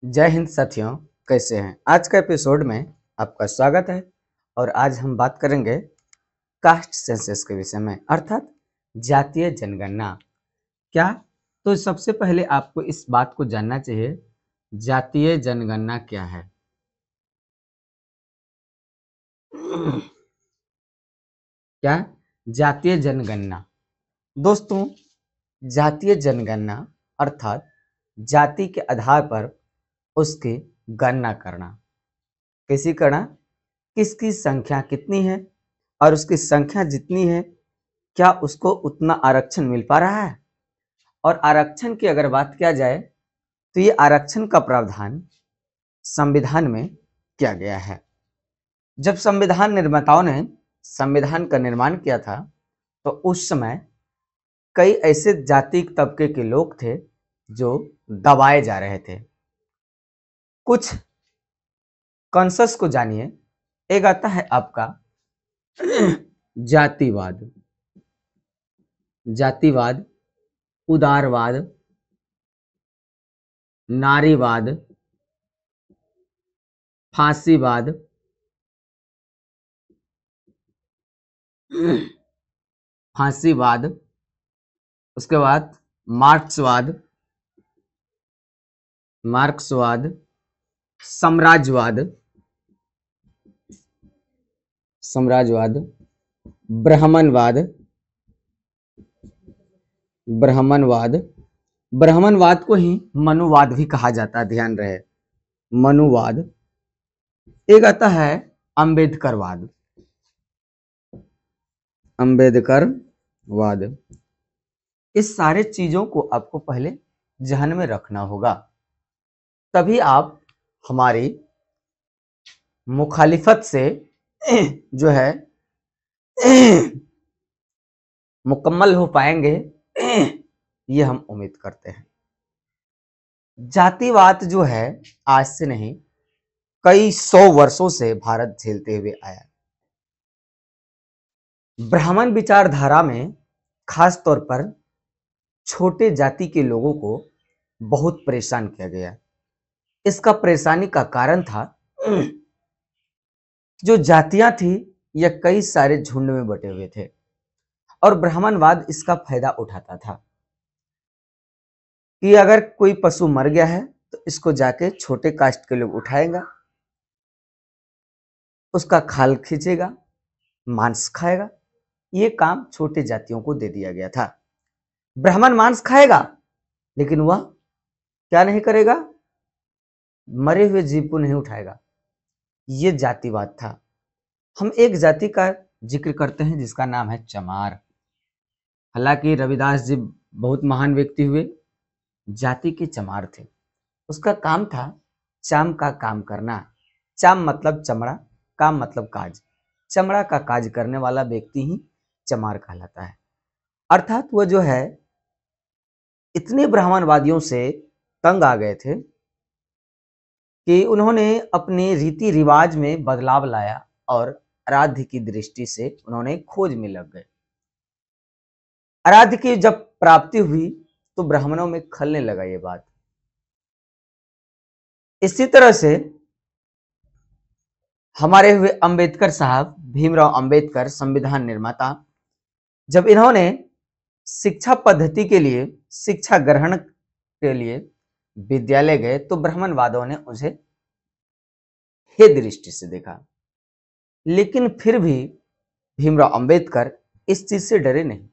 जय हिंद साथियों, कैसे हैं? आज का एपिसोड में आपका स्वागत है। और आज हम बात करेंगे कास्ट सेंसस के विषय में, अर्थात जातीय जनगणना। क्या? तो सबसे पहले आपको इस बात को जानना चाहिए, जातीय जनगणना क्या है। क्या? जातीय जनगणना। दोस्तों, जातीय जनगणना अर्थात जाति के आधार पर उसकी गणना करना। कैसी करना? किसकी संख्या कितनी है और उसकी संख्या जितनी है, क्या उसको उतना आरक्षण मिल पा रहा है। और आरक्षण की अगर बात किया जाए तो ये आरक्षण का प्रावधान संविधान में किया गया है। जब संविधान निर्माताओं ने संविधान का निर्माण किया था तो उस समय कई ऐसे जाति तबके के लोग थे जो दबाए जा रहे थे। कुछ कॉन्सेप्ट्स को जानिए। एक आता है आपका जातिवाद, जातिवाद, उदारवाद, नारीवाद, फांसीवाद, फांसीवाद, उसके बाद मार्क्सवाद, मार्क्सवाद, साम्राज्यवाद, साम्राज्यवाद, ब्राह्मणवाद, ब्राह्मणवाद, ब्राह्मणवाद को ही मनुवाद भी कहा जाता है, ध्यान रहे, मनुवाद। एक आता है अंबेडकरवाद, अंबेडकरवाद। इस सारे चीजों को आपको पहले ध्यान में रखना होगा, तभी आप हमारी मुखालिफत से जो है मुकम्मल हो पाएंगे, ये हम उम्मीद करते हैं। जातिवाद जो है आज से नहीं, कई सौ वर्षों से भारत झेलते हुए आया। ब्राह्मण विचारधारा में खास तौर पर छोटे जाति के लोगों को बहुत परेशान किया गया। इसका परेशानी का कारण था जो जातियां थी यह कई सारे झुंड में बटे हुए थे और ब्राह्मणवाद इसका फायदा उठाता था कि अगर कोई पशु मर गया है तो इसको जाके छोटे कास्ट के लोग उठाएगा, उसका खाल खींचेगा, मांस खाएगा। ये काम छोटे जातियों को दे दिया गया था। ब्राह्मण मांस खाएगा लेकिन वह क्या नहीं करेगा? मरे हुए जीव को नहीं उठाएगा। ये जातिवाद था। हम एक जाति का जिक्र करते हैं जिसका नाम है चमार। हालांकि रविदास जी बहुत महान व्यक्ति हुए, जाति के चमार थे। उसका काम था चाम का काम करना। चाम मतलब चमड़ा, काम मतलब काज। चमड़ा का काज करने वाला व्यक्ति ही चमार कहलाता है। अर्थात वो जो है इतने ब्राह्मणवादियों से तंग आ गए थे कि उन्होंने अपने रीति रिवाज में बदलाव लाया और आराध्य की दृष्टि से उन्होंने खोज में लग गए। आराध्य की जब प्राप्ति हुई तो ब्राह्मणों में खलने लगा ये बात। इसी तरह से हमारे हुए अंबेडकर साहब, भीमराव अंबेडकर, संविधान निर्माता, जब इन्होंने शिक्षा पद्धति के लिए, शिक्षा ग्रहण के लिए विद्यालय गए तो ब्राह्मणवादियों ने उसे हे दृष्टि से देखा। लेकिन फिर भी भीमराव अंबेडकर इस चीज से डरे नहीं।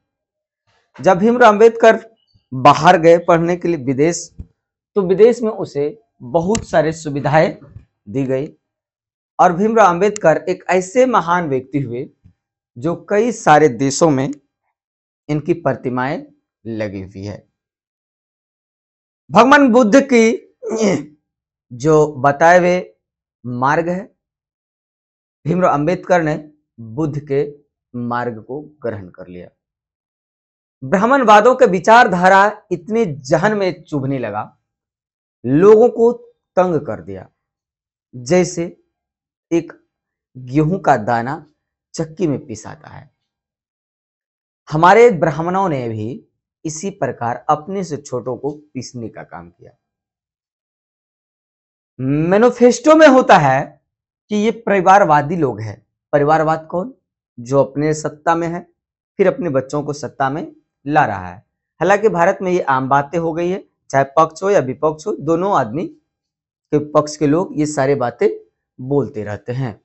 जब भीमराव अंबेडकर बाहर गए पढ़ने के लिए विदेश, तो विदेश में उसे बहुत सारे सुविधाएं दी गई और भीमराव अंबेडकर एक ऐसे महान व्यक्ति हुए जो कई सारे देशों में इनकी प्रतिमाएं लगी हुई है। भगवान बुद्ध की जो बताए हुए मार्ग है, भीमराव अंबेडकर ने बुद्ध के मार्ग को ग्रहण कर लिया। ब्राह्मणवादों के विचारधारा इतने जहन में चुभने लगा, लोगों को तंग कर दिया, जैसे एक गेहूं का दाना चक्की में पिसाता है। हमारे ब्राह्मणों ने भी इसी प्रकार अपने से छोटों को पीसने का काम किया। मैनिफेस्टो में होता है कि ये परिवारवादी लोग हैं। परिवारवाद कौन? जो अपने सत्ता में है फिर अपने बच्चों को सत्ता में ला रहा है। हालांकि भारत में ये आम बातें हो गई है, चाहे पक्ष हो या विपक्ष हो, दोनों आदमी के पक्ष के लोग ये सारे बातें बोलते रहते हैं।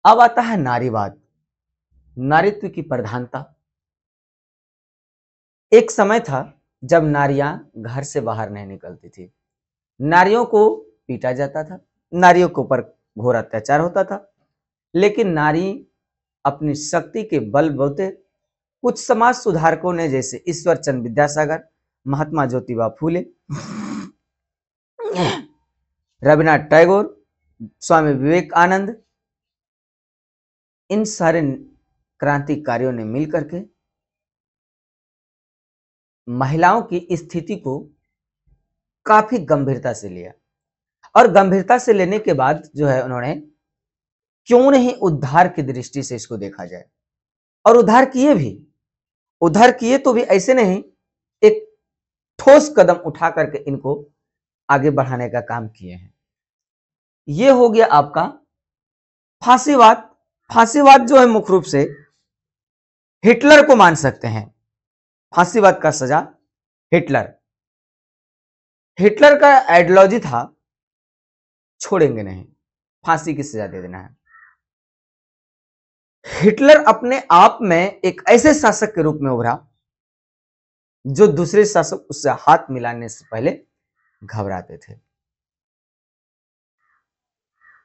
अब आता है नारीवाद, नारीत्व की प्रधानता। एक समय था जब नारियां घर से बाहर नहीं निकलती थी, नारियों को पीटा जाता था, नारियों के ऊपर घोर अत्याचार होता था, लेकिन नारी अपनी शक्ति के बलबूते कुछ समाज सुधारकों ने, जैसे ईश्वर चंद्र विद्यासागर, महात्मा ज्योतिबा फूले, रविन्द्रनाथ टैगोर, स्वामी विवेकानंद, इन सारे क्रांतिकारियों ने मिलकर के महिलाओं की स्थिति को काफी गंभीरता से लिया। और गंभीरता से लेने के बाद जो है उन्होंने क्यों नहीं उद्धार की दृष्टि से इसको देखा जाए, और उद्धार किए भी। उद्धार किए तो भी ऐसे नहीं, एक ठोस कदम उठा करके इनको आगे बढ़ाने का काम किए हैं। यह हो गया आपका फांसीवाद। फांसीवाद जो है मुख्य रूप से हिटलर को मान सकते हैं। फांसीवाद का सजा हिटलर, हिटलर का आइडियोलॉजी था छोड़ेंगे नहीं, फांसी की सजा दे देना है। हिटलर अपने आप में एक ऐसे शासक के रूप में उभरा जो दूसरे शासक उससे हाथ मिलाने से पहले घबराते थे।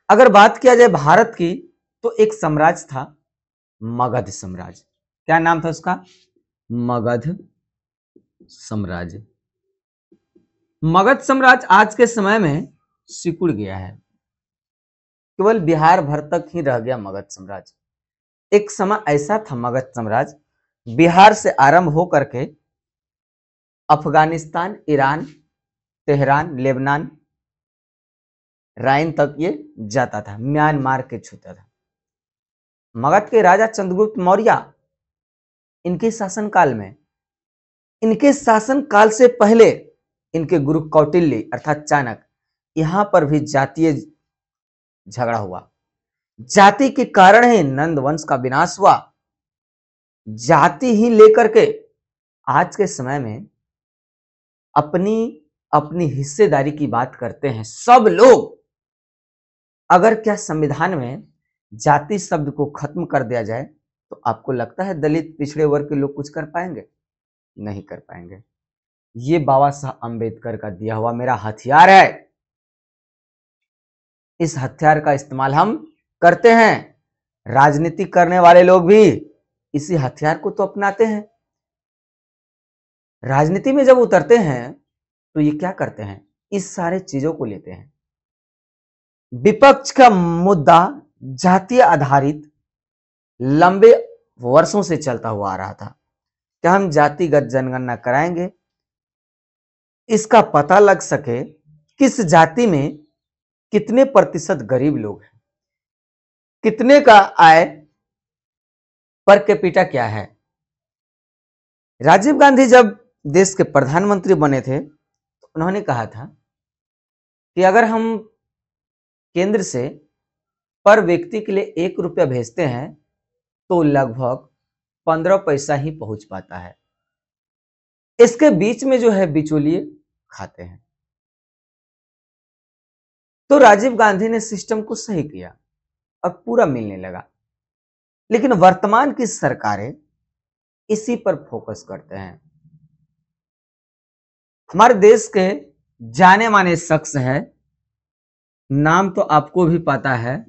अगर बात किया जाए भारत की, तो एक साम्राज्य था मगध साम्राज्य। क्या नाम था उसका? मगध साम्राज्य। मगध साम्राज्य आज के समय में सिकुड़ गया है, केवल बिहार भर तक ही रह गया मगध साम्राज्य। एक समय ऐसा था मगध साम्राज्य, बिहार से आरंभ होकर के अफगानिस्तान, ईरान, तेहरान, लेबनान, राइन तक ये जाता था, म्यांमार के छूता था। मगध के राजा चंद्रगुप्त मौर्य, इनके शासनकाल में, इनके शासनकाल से पहले इनके गुरु कौटिल्य अर्थात चाणक्य, यहां पर भी जातीय झगड़ा हुआ। जाति के कारण ही नंद वंश का विनाश हुआ। जाति ही लेकर के आज के समय में अपनी अपनी हिस्सेदारी की बात करते हैं सब लोग। अगर क्या संविधान में जाति शब्द को खत्म कर दिया जाए तो आपको लगता है दलित पिछड़े वर्ग के लोग कुछ कर पाएंगे? नहीं कर पाएंगे। ये बाबा साहब अंबेडकर का दिया हुआ मेरा हथियार है। इस हथियार का इस्तेमाल हम करते हैं। राजनीति करने वाले लोग भी इसी हथियार को तो अपनाते हैं। राजनीति में जब उतरते हैं तो ये क्या करते हैं? इस सारे चीजों को लेते हैं। विपक्ष का मुद्दा जातीय आधारित लंबे वर्षों से चलता हुआ आ रहा था। क्या हम जातिगत जनगणना कराएंगे, इसका पता लग सके किस जाति में कितने प्रतिशत गरीब लोग हैं, कितने का आय पर कैपिटा क्या है। राजीव गांधी जब देश के प्रधानमंत्री बने थे तो उन्होंने कहा था कि अगर हम केंद्र से पर व्यक्ति के लिए 1 रुपया भेजते हैं तो लगभग 15 पैसा ही पहुंच पाता है। इसके बीच में जो है बिचौलिए खाते हैं। तो राजीव गांधी ने सिस्टम को सही किया और पूरा मिलने लगा। लेकिन वर्तमान की सरकारें इसी पर फोकस करते हैं। हमारे देश के जाने माने शख्स है, नाम तो आपको भी पता है,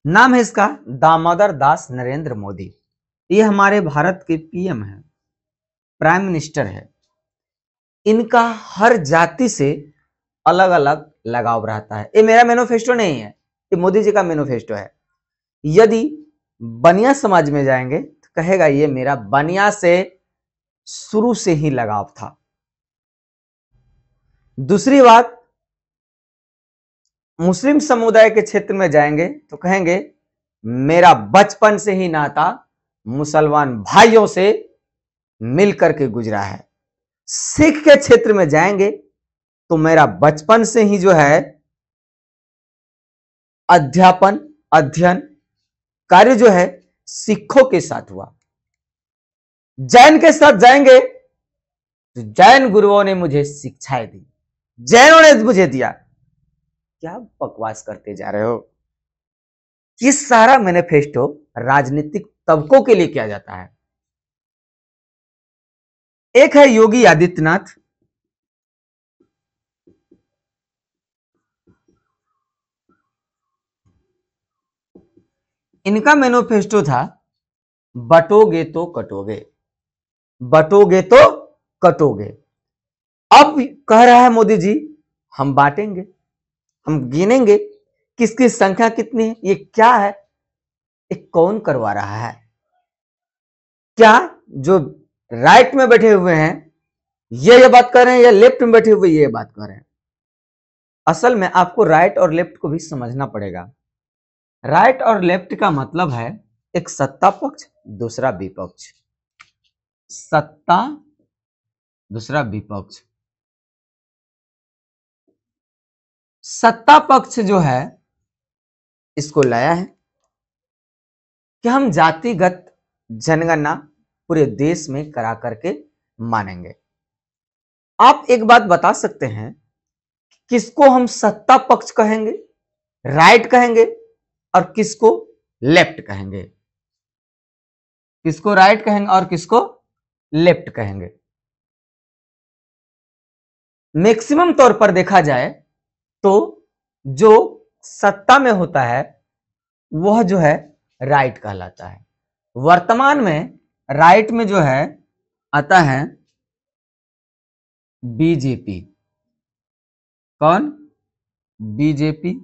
नाम है इसका दामोदर दास नरेंद्र मोदी। ये हमारे भारत के पीएम है, प्राइम मिनिस्टर है। इनका हर जाति से अलग अलग लगाव रहता है। ये मेरा मैनिफेस्टो नहीं है, ये मोदी जी का मैनिफेस्टो है। यदि बनिया समाज में जाएंगे तो कहेगा ये मेरा बनिया से शुरू से ही लगाव था। दूसरी बात, मुस्लिम समुदाय के क्षेत्र में जाएंगे तो कहेंगे मेरा बचपन से ही नाता मुसलमान भाइयों से मिलकर के गुजरा है। सिख के क्षेत्र में जाएंगे तो मेरा बचपन से ही जो है अध्यापन अध्ययन कार्य जो है सिखों के साथ हुआ। जैन के साथ जाएंगे तो जैन गुरुओं ने मुझे शिक्षाएं दी, जैनों ने मुझे दिया। क्या बकवास करते जा रहे हो? ये सारा मैनिफेस्टो राजनीतिक तबकों के लिए किया जाता है। एक है योगी आदित्यनाथ, इनका मैनिफेस्टो था बटोगे तो कटोगे, बटोगे तो कटोगे। अब कह रहा है मोदी जी हम बांटेंगे, हम गिनेंगे किसकी संख्या कितनी है। ये क्या है? ये कौन करवा रहा है? क्या जो राइट में बैठे हुए हैं ये बात कर रहे हैं, या लेफ्ट में बैठे हुए ये बात कर रहे हैं? असल में आपको राइट और लेफ्ट को भी समझना पड़ेगा। राइट और लेफ्ट का मतलब है एक सत्ता पक्ष, दूसरा विपक्ष। सत्ता, दूसरा विपक्ष। सत्ता पक्ष जो है इसको लाया है कि हम जातिगत जनगणना पूरे देश में करा करके मानेंगे। आप एक बात बता सकते हैं किसको हम सत्ता पक्ष कहेंगे, राइट कहेंगे, और किसको लेफ्ट कहेंगे? किसको राइट कहेंगे और किसको लेफ्ट कहेंगे? मैक्सिमम तौर पर देखा जाए तो जो सत्ता में होता है वह जो है राइट कहलाता है। वर्तमान में राइट में जो है आता है बीजेपी। कौन? बीजेपी।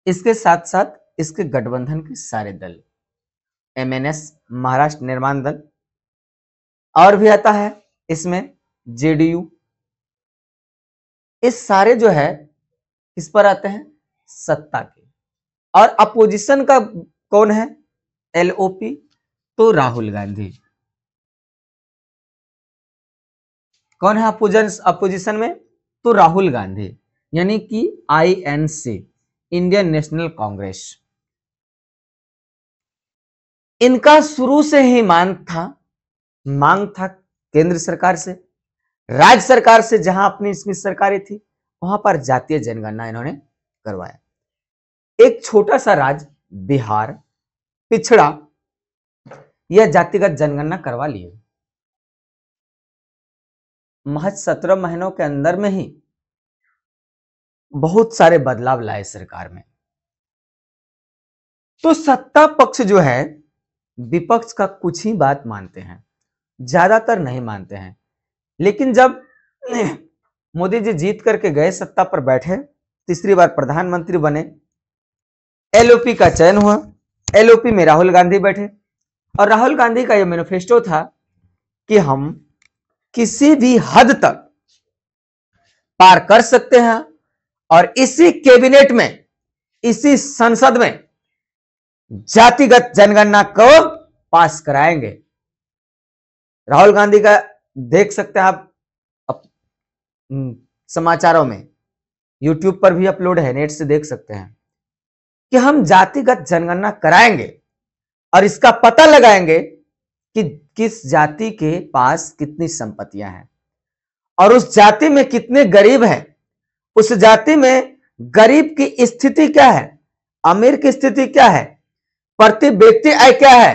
इसके साथ साथ इसके गठबंधन के सारे दल, एमएनएस महाराष्ट्र निर्माण दल, और भी आता है इसमें जेडीयू। इस सारे जो है किस पर आते हैं? सत्ता के। और अपोजिशन का कौन है? एलओपी, तो राहुल गांधी। कौन है अपोजिशन में? तो राहुल गांधी, यानी कि आईएनसी, इंडियन नेशनल कांग्रेस। इनका शुरू से ही मांग था केंद्र सरकार से, राज्य सरकार से, जहां अपनी इसमें सरकारें थी वहां पर जातीय जनगणना इन्होंने करवाया। एक छोटा सा राज्य बिहार पिछड़ा, यह जातिगत जनगणना करवा लिए। महज 17 महीनों के अंदर में ही बहुत सारे बदलाव लाए सरकार में। तो सत्ता पक्ष जो है विपक्ष का कुछ ही बात मानते हैं, ज्यादातर नहीं मानते हैं। लेकिन जब मोदी जी जीत करके गए, सत्ता पर बैठे, तीसरी बार प्रधानमंत्री बने, एलओपी का चयन हुआ, एलओपी में राहुल गांधी बैठे, और राहुल गांधी का यह मैनिफेस्टो था कि हम किसी भी हद तक पार कर सकते हैं और इसी कैबिनेट में, इसी संसद में जातिगत जनगणना को पास कराएंगे। राहुल गांधी का देख सकते हैं आप समाचारों में, यूट्यूब पर भी अपलोड है, नेट से देख सकते हैं कि हम जातिगत जनगणना कराएंगे और इसका पता लगाएंगे कि किस जाति के पास कितनी संपत्तियां हैं और उस जाति में कितने गरीब हैं, उस जाति में गरीब की स्थिति क्या है, अमीर की स्थिति क्या है, प्रति व्यक्ति आय क्या है।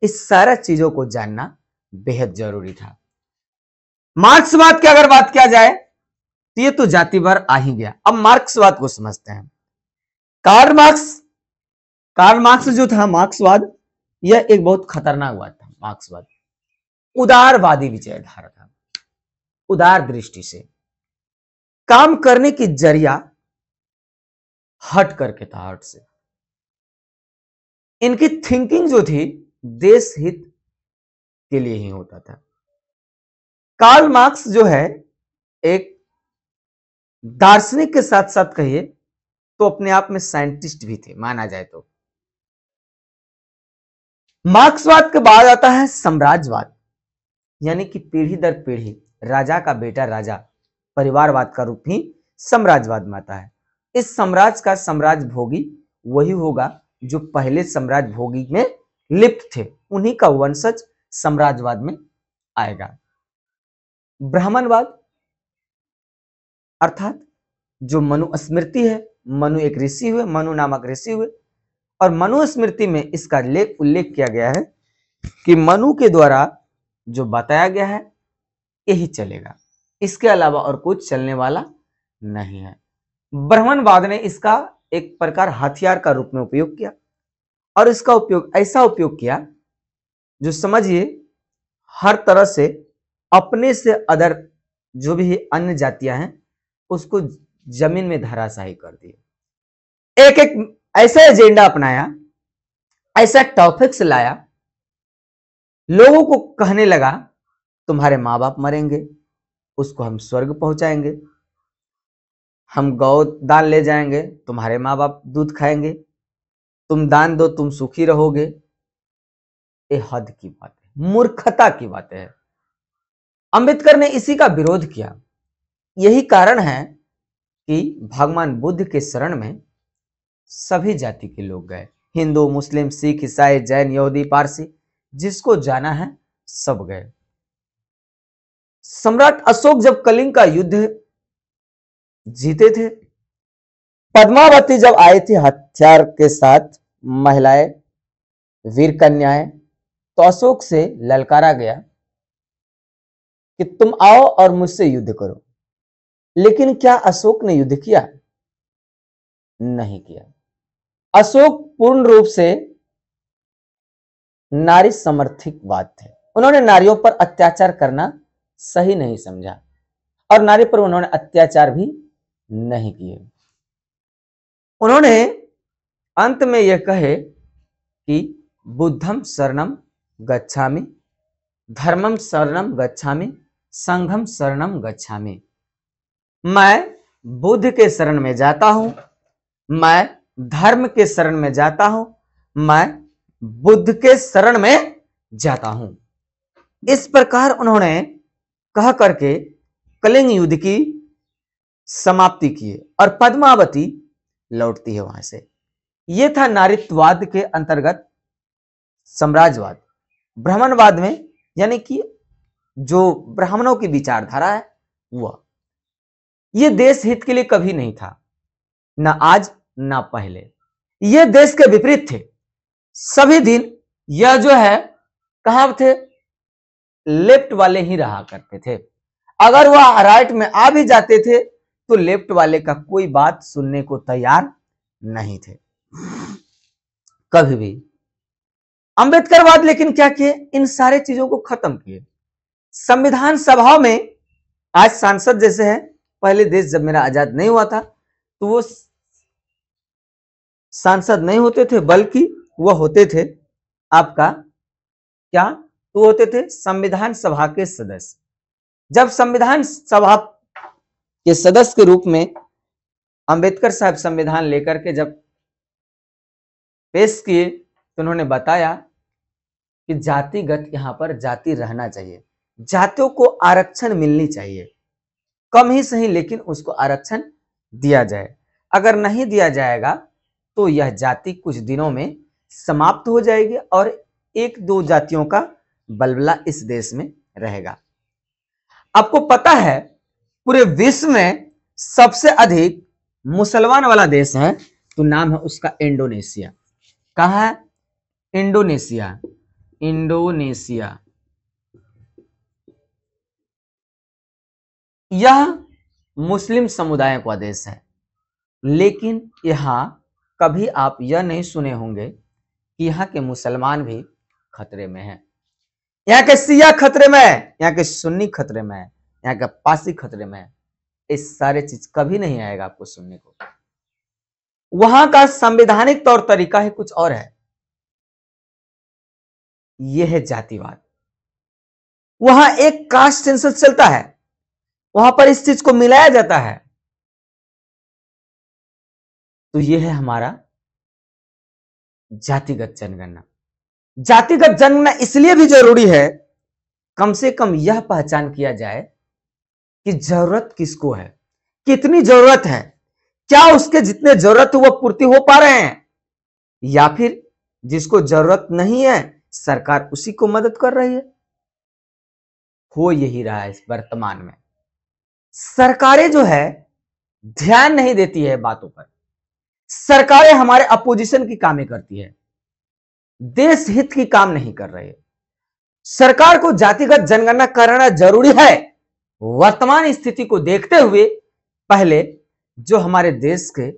इस सारा चीजों को जानना बेहद जरूरी था। मार्क्सवाद की अगर बात किया जाए तो ये तो जाति पर आ ही गया। अब मार्क्सवाद को समझते हैं। कार्ल मार्क्स जो था, मार्क्सवाद, यह एक बहुत खतरनाक बात था। मार्क्सवाद उदारवादी विचारधारा था, उदार दृष्टि से काम करने की जरिया हट करके था, हट से। इनकी थिंकिंग जो थी देश हित के लिए ही होता था। कार्ल मार्क्स जो है एक दार्शनिक के साथ साथ कहिए तो अपने आप में साइंटिस्ट भी थे, माना जाए तो। मार्क्सवाद के बाद आता है साम्राज्यवाद, यानी कि पीढ़ी दर पीढ़ी राजा का बेटा राजा, परिवारवाद का रूप ही साम्राज्यवाद में आता है। इस साम्राज्य का साम्राज्य भोगी वही होगा जो पहले साम्राज्य भोगी में लिप्त थे, उन्हीं का वंशज साम्राज्यवाद में आएगा। ब्राह्मणवाद अर्थात जो मनुस्मृति है, मनु एक ऋषि हुए, मनु नामक ऋषि हुए, और मनुस्मृति में इसका उल्लेख किया गया है कि मनु के द्वारा जो बताया गया है यही चलेगा, इसके अलावा और कुछ चलने वाला नहीं है। ब्राह्मणवाद ने इसका एक प्रकार हथियार का रूप में उपयोग किया, और इसका उपयोग ऐसा उपयोग किया जो समझिए हर तरह से अपने से अदर जो भी अन्य जातियां हैं उसको जमीन में धराशायी कर दिए। एक एक ऐसा एजेंडा अपनाया, ऐसा टॉपिक्स लाया, लोगों को कहने लगा तुम्हारे माँ बाप मरेंगे, उसको हम स्वर्ग पहुंचाएंगे, हम गौ दान ले जाएंगे, तुम्हारे माँ बाप दूध खाएंगे, तुम दान दो तुम सुखी रहोगे। ये हद की बात है, मूर्खता की बात है। अंबेडकर ने इसी का विरोध किया। यही कारण है कि भगवान बुद्ध के शरण में सभी जाति के लोग गए, हिंदू, मुस्लिम, सिख, ईसाई, जैन, यहूदी, पारसी, जिसको जाना है सब गए। सम्राट अशोक जब कलिंग का युद्ध जीते थे, पद्मावती जब आई थी हथियार के साथ, महिलाएं, वीर कन्याएं, तो अशोक से ललकारा गया कि तुम आओ और मुझसे युद्ध करो। लेकिन क्या अशोक ने युद्ध किया? नहीं किया। अशोक पूर्ण रूप से नारी समर्थितवाद थे। उन्होंने नारियों पर अत्याचार करना सही नहीं समझा, और नारी पर उन्होंने अत्याचार भी नहीं किए। उन्होंने अंत में यह कहे कि बुद्धम शरणम गच्छामि, धर्मम शरणम गच्छामि, संघम शरणम गच्छामि। मैं बुद्ध के शरण में जाता हूं, मैं धर्म के शरण में जाता हूं, मैं बुद्ध के शरण में जाता हूं। इस प्रकार उन्होंने कह करके कलिंग युद्ध की समाप्ति की, और पद्मावती लौटती है वहां से। यह था नारीत्ववाद के अंतर्गत साम्राज्यवाद। ब्राह्मणवाद में यानी कि जो ब्राह्मणों की विचारधारा है वह, यह देश हित के लिए कभी नहीं था, ना आज ना पहले। यह देश के विपरीत थे। सभी दिन यह जो है कहां थे? लेफ्ट वाले ही रहा करते थे। अगर वह राइट में आ भी जाते थे तो लेफ्ट वाले का कोई बात सुनने को तैयार नहीं थे कभी भी। अंबेडकरवाद लेकिन क्या किए? इन सारे चीजों को खत्म किए। संविधान सभाओं में आज सांसद जैसे हैं, पहले देश जब मेरा आजाद नहीं हुआ था तो वो सांसद नहीं होते थे, बल्कि वह होते थे आपका क्या? तो होते थे संविधान सभा के सदस्य। जब संविधान सभा के सदस्य के रूप में अंबेडकर साहब संविधान लेकर के जब पेश किए तो उन्होंने बताया कि जातिगत यहां पर जाति रहना चाहिए, जातियों को आरक्षण मिलनी चाहिए, कम ही सही लेकिन उसको आरक्षण दिया जाए। अगर नहीं दिया जाएगा तो यह जाति कुछ दिनों में समाप्त हो जाएगी और एक दो जातियों का बलबला इस देश में रहेगा। आपको पता है पूरे विश्व में सबसे अधिक मुसलमान वाला देश है, तो नाम है उसका इंडोनेशिया। कहां है? इंडोनेशिया। इंडोनेशिया यह मुस्लिम समुदाय का देश है, लेकिन यहां कभी आप यह नहीं सुने होंगे कि यहाँ के मुसलमान भी खतरे में हैं। यहाँ के शिया खतरे में है, यहाँ के सुन्नी खतरे में है, यहाँ का पारसी खतरे में है। इस सारे चीज कभी नहीं आएगा आपको सुनने को। वहां का संवैधानिक तौर तरीका है कुछ और है, यह है जातिवाद। वहां एक कास्ट सेंसस चलता है, वहां पर इस चीज को मिलाया जाता है। तो यह है हमारा जातिगत जनगणना। जातिगत जनगणना इसलिए भी जरूरी है, कम से कम यह पहचान किया जाए कि जरूरत किसको है, कितनी जरूरत है, क्या उसके जितने जरूरत है वो पूर्ति हो पा रहे हैं, या फिर जिसको जरूरत नहीं है सरकार उसी को मदद कर रही है। हो यही रहा है इस वर्तमान में। सरकारें जो है ध्यान नहीं देती है बातों पर। सरकारें हमारे अपोजिशन की कामें करती है, देश हित की काम नहीं कर रही है। सरकार को जातिगत जनगणना कराना जरूरी है। वर्तमान स्थिति को देखते हुए पहले जो हमारे देश के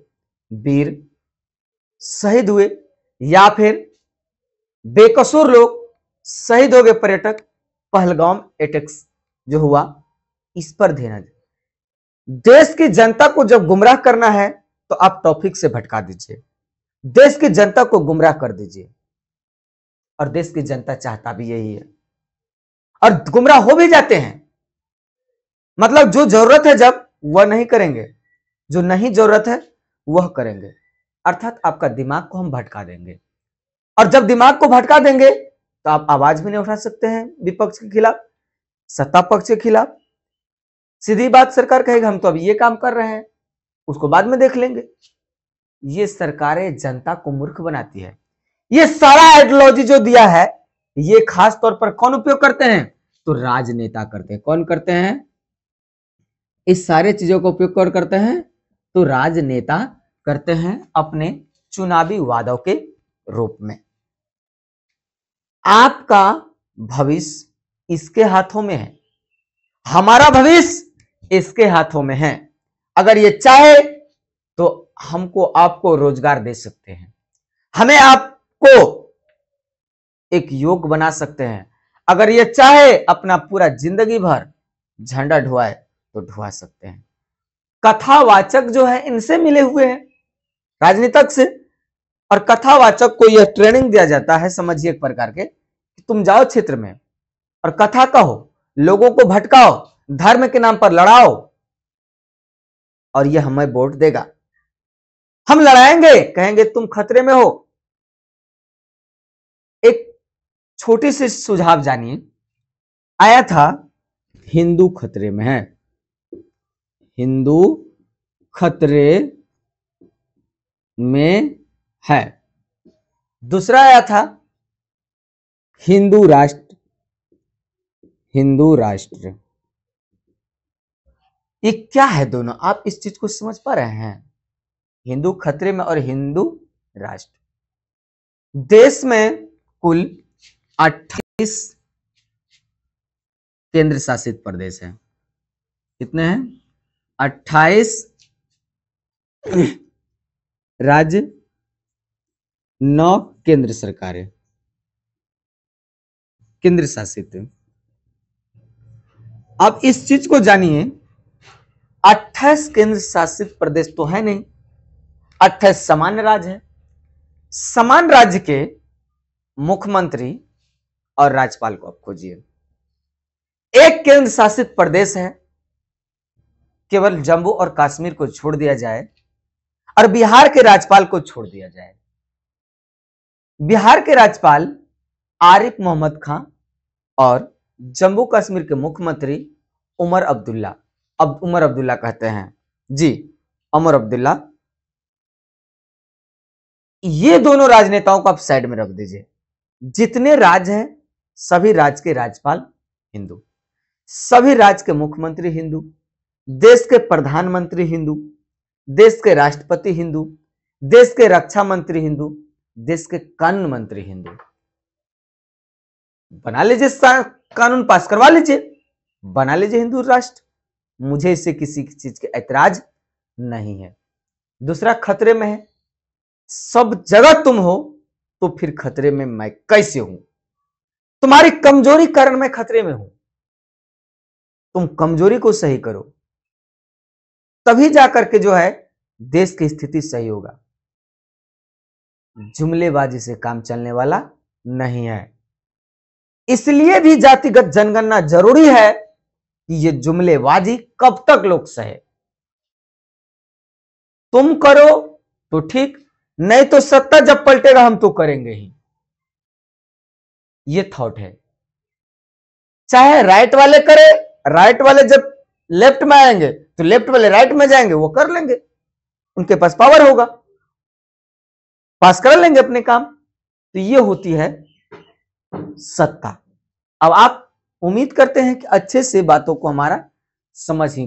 वीर शहीद हुए या फिर बेकसूर लोग शहीद हो गए, पर्यटक पहलगाम अटैक्स जो हुआ, इस पर ध्यान दें। देश की जनता को जब गुमराह करना है तो आप टॉपिक से भटका दीजिए, देश की जनता को गुमराह कर दीजिए। और देश की जनता चाहता भी यही है, और गुमराह हो भी जाते हैं। मतलब जो जरूरत है जब वह नहीं करेंगे, जो नहीं जरूरत है वह करेंगे, अर्थात आपका दिमाग को हम भटका देंगे। और जब दिमाग को भटका देंगे तो आप आवाज भी नहीं उठा सकते हैं विपक्ष के खिलाफ, सत्ता पक्ष के खिलाफ। सीधी बात सरकार कहेगी हम तो अभी ये काम कर रहे हैं, उसको बाद में देख लेंगे। ये सरकारें जनता को मूर्ख बनाती है। ये सारा आइडियोलॉजी जो दिया है ये खास तौर पर कौन उपयोग करते हैं, तो राजनेता करते हैं। कौन करते हैं? इस सारे चीजों का उपयोग कौन करते हैं? तो राजनेता करते हैं अपने चुनावी वादों के रूप में। आपका भविष्य इसके हाथों में है, हमारा भविष्य इसके हाथों में है। अगर ये चाहे तो हमको आपको रोजगार दे सकते हैं, हमें आपको एक योग बना सकते हैं। अगर ये चाहे अपना पूरा जिंदगी भर झंडा ढुआए तो ढुआ सकते हैं। कथावाचक जो है इनसे मिले हुए हैं, राजनीतिक से। और कथावाचक को यह ट्रेनिंग दिया जाता है, समझिए एक प्रकार के, कि तुम जाओ क्षेत्र में और कथा कहो, लोगों को भटकाओ, धर्म के नाम पर लड़ाओ, और यह हमें वोट देगा। हम लड़ाएंगे, कहेंगे तुम खतरे में हो। एक छोटी सी सुझाव जानिए, आया था हिंदू खतरे में है, हिंदू खतरे में है। दूसरा आया था हिंदू राष्ट्र, हिंदू राष्ट्र। ये क्या है दोनों? आप इस चीज को समझ पा रहे हैं? हिंदू खतरे में और हिंदू राष्ट्र। देश में कुल 28 केंद्र शासित प्रदेश हैं। कितने हैं? 28 राज्य, 9 केंद्र सरकारें केंद्र शासित। अब इस चीज को जानिए, 28 केंद्र शासित प्रदेश तो है नहीं, 28 सामान्य राज्य है। समान राज्य के मुख्यमंत्री और राज्यपाल को आप खोजिए। एक केंद्र शासित प्रदेश है, केवल जम्मू और कश्मीर को छोड़ दिया जाए और बिहार के राज्यपाल को छोड़ दिया जाए। बिहार के राज्यपाल आरिफ मोहम्मद खान और जम्मू कश्मीर के मुख्यमंत्री उमर अब्दुल्ला, अब उमर अब्दुल्ला कहते हैं जी, उमर अब्दुल्ला। ये दोनों राजनेताओं को आप साइड में रख दीजिए। जितने राज्य हैं सभी राज्य के राज्यपाल हिंदू, सभी राज्य के मुख्यमंत्री हिंदू, देश के प्रधानमंत्री हिंदू, देश के राष्ट्रपति हिंदू, देश के रक्षा मंत्री हिंदू, देश के कानून मंत्री हिंदू। बना लीजिए, कानून पास करवा लीजिए, बना लीजिए हिंदू राष्ट्र, मुझे इससे किसी चीज के ऐतराज नहीं है। दूसरा, खतरे में है। सब जगह तुम हो तो फिर खतरे में मैं कैसे हूं? तुम्हारी कमजोरी कारण मैं खतरे में हूं। तुम कमजोरी को सही करो, तभी जाकर के जो है देश की स्थिति सही होगा। जुमलेबाजी से काम चलने वाला नहीं है। इसलिए भी जातिगत जनगणना जरूरी है कि ये जुमलेबाजी कब तक लोग सहे। तुम करो तो ठीक, नहीं तो सत्ता जब पलटेगा हम तो करेंगे ही। ये थॉट है। चाहे राइट वाले करे, राइट वाले जब लेफ्ट में आएंगे तो लेफ्ट वाले राइट में जाएंगे, वो कर लेंगे, उनके पास पावर होगा, पास कर लेंगे अपने काम। तो ये होती है सत्ता। अब आप उम्मीद करते हैं कि अच्छे से बातों को हमारा समझ ही गए।